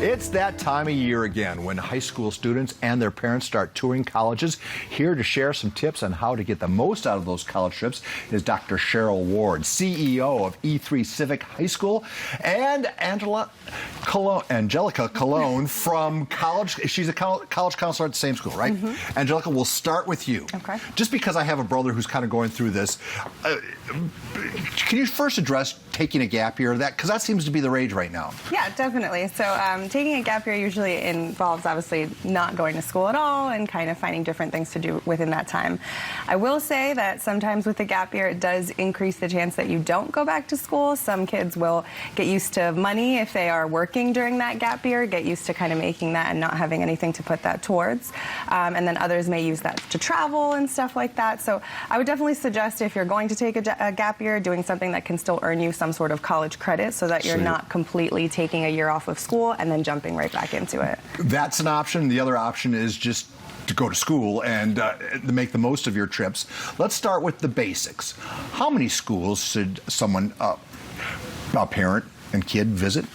It's that time of year again when high school students and their parents start touring colleges. Here to share some tips on how to get the most out of those college trips is Dr. Cheryl Ward, CEO of E3 Civic High School, and Angelica Colon from college. She's a college counselor at the same school, right? Mm-hmm. Angelica, we'll start with you. Okay. Just because I have a brother who's kind of going through this, can you first address taking a gap year? Because that seems to be the rage right now. Yeah, definitely. So taking a gap year usually involves obviously not going to school at all and kind of finding different things to do within that time. I will say that sometimes with the gap year, it does increase the chance that you don't go back to school. Some kids will get used to money if they are working during that gap year, get used to kind of making that and not having anything to put that towards. And then others may use that to travel and stuff like that. So I would definitely suggest if you're going to take a gap year, doing something that can still earn you some sort of college credit so that you're not completely taking a year off of school and then jumping right back into it. That's an option. The other option is just to go to school and to make the most of your trips. Let's start with the basics. How many schools should someone, a parent and kid, visit?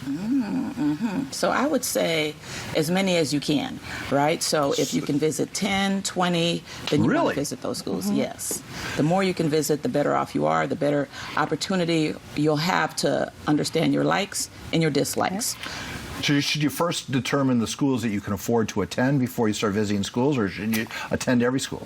So I would say as many as you can, right? So if you can visit 10, 20, then you want to visit those schools, yes. The more you can visit, the better off you are, the better opportunity you'll have to understand your likes and your dislikes. So should you first determine the schools that you can afford to attend before you start visiting schools, or should you attend every school?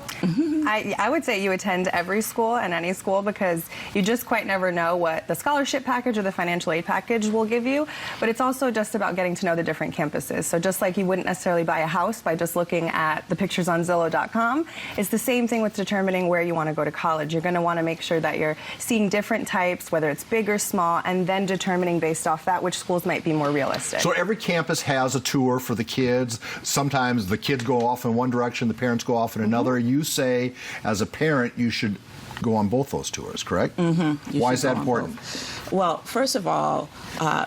I would say you attend every school and any school because you just quite never know what the scholarship package or the financial aid package will give you. But it's also just about getting to know the different campuses. So just like you wouldn't necessarily buy a house by just looking at the pictures on Zillow.com, it's the same thing with determining where you want to go to college. You're going to want to make sure that you're seeing different types, whether it's big or small, and then determining based off that which schools might be more realistic. So every campus has a tour for the kids. Sometimes the kids go off in one direction, the parents go off in another. You say, as a parent, you should go on both those tours, correct? Why is that important? Well, first of all,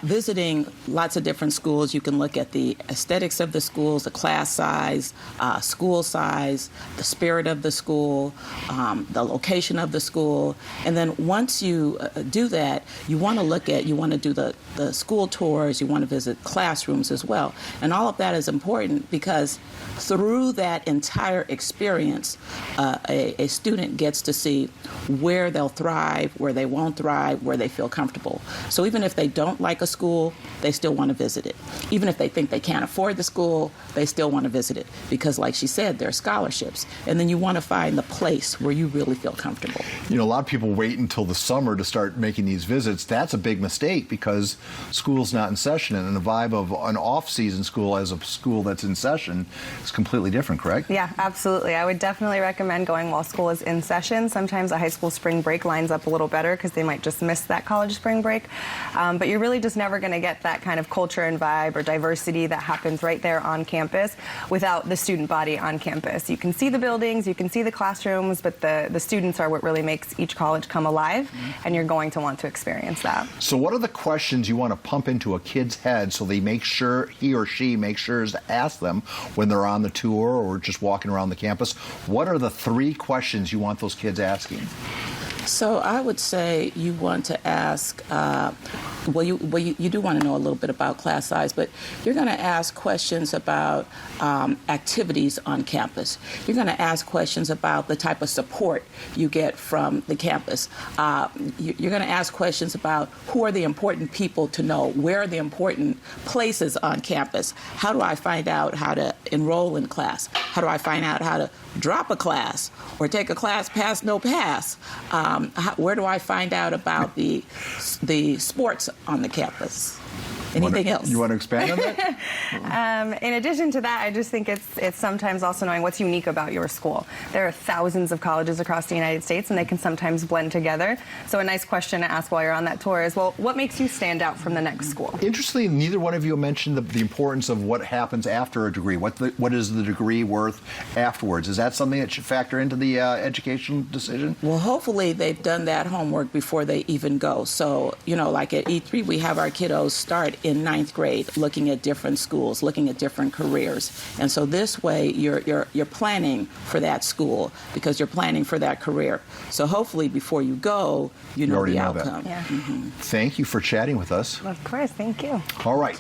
visiting lots of different schools, you can look at the aesthetics of the schools, the class size, school size, the spirit of the school, the location of the school. And then once you do that, you want to do the school tours, you want to visit classrooms as well. And all of that is important because through that entire experience, a student gets to see where they'll thrive, where they won't thrive, where they feel comfortable. So even if they don't like a school, they still want to visit it. Even if they think they can't afford the school, they still want to visit it because, like she said, there are scholarships. And then you want to find the place where you really feel comfortable. You know, a lot of people wait until the summer to start making these visits. That's a big mistake because school's not in session, and the vibe of an off-season school as a school that's in session is completely different, correct? Yeah, absolutely. I would definitely recommend going while school is in session. Sometimes a high school spring break lines up a little better because they might just miss that college spring break. But you're really just never going to get that kind of culture and vibe or diversity that happens right there on campus without the student body on campus. You can see the buildings, you can see the classrooms, but the students are what really makes each college come alive, and you're going to want to experience that. So what are the questions you want to pump into a kid's head so they make sure, he or she makes sure to ask them when they're on the tour or just walking around the campus? What are the 3 questions you want those kids asking? So I would say you want to ask, you do want to know a little bit about class size, but you're going to ask questions about activities on campus. You're going to ask questions about the type of support you get from the campus. You're going to ask questions about who are the important people to know, where are the important places on campus, how do I find out how to enroll in class, how do I find out how to drop a class or take a class pass, no pass. Where do I find out about the sports on the campus? Anything else? You want to expand on that? In addition to that, I just think it's sometimes also knowing what's unique about your school. There are thousands of colleges across the United States, and they can sometimes blend together. So a nice question to ask while you're on that tour is, well, what makes you stand out from the next school? Interestingly, neither one of you mentioned the importance of what happens after a degree. What is the degree worth afterwards? Is that something that should factor into the educational decision? Well, hopefully they've done that homework before they even go. So, you know, like at E3, we have our kiddos start in 9th grade, looking at different schools, looking at different careers. And so this way you're planning for that school because you're planning for that career. So hopefully before you go, you know the outcome. Yeah. Thank you for chatting with us. Of course, thank you. All right.